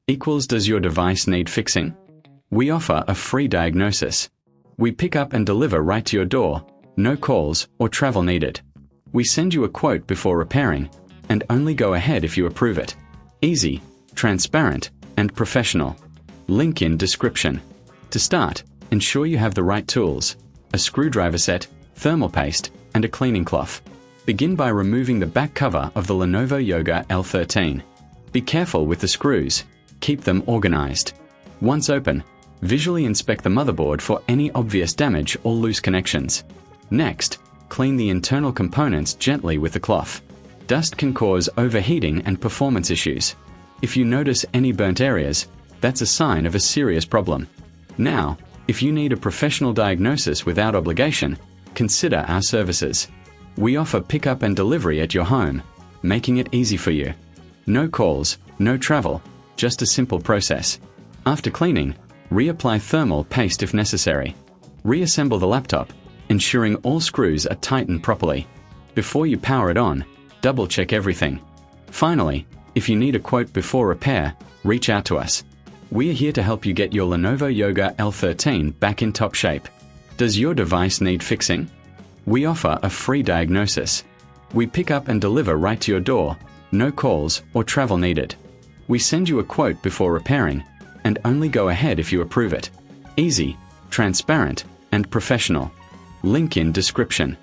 equals does your device need fixing? We offer a free diagnosis. We pick up and deliver right to your door, no calls or travel needed. We send you a quote before repairing, and only go ahead if you approve it. Easy, transparent, and professional. Link in description. To start, ensure you have the right tools, a screwdriver set, thermal paste, and a cleaning cloth. Begin by removing the back cover of the Lenovo Yoga L13. Be careful with the screws. Keep them organized. Once open, visually inspect the motherboard for any obvious damage or loose connections. Next, clean the internal components gently with the cloth. Dust can cause overheating and performance issues. If you notice any burnt areas, that's a sign of a serious problem. Now, if you need a professional diagnosis without obligation, consider our services. We offer pickup and delivery at your home, making it easy for you. No calls, no travel, just a simple process. After cleaning, reapply thermal paste if necessary. Reassemble the laptop, ensuring all screws are tightened properly. Before you power it on, double-check everything. Finally, if you need a quote before repair, reach out to us. We are here to help you get your Lenovo Yoga L13 back in top shape. Does your device need fixing? We offer a free diagnosis. We pick up and deliver right to your door, no calls or travel needed. We send you a quote before repairing, and only go ahead if you approve it. Easy, transparent, and professional. Link in description.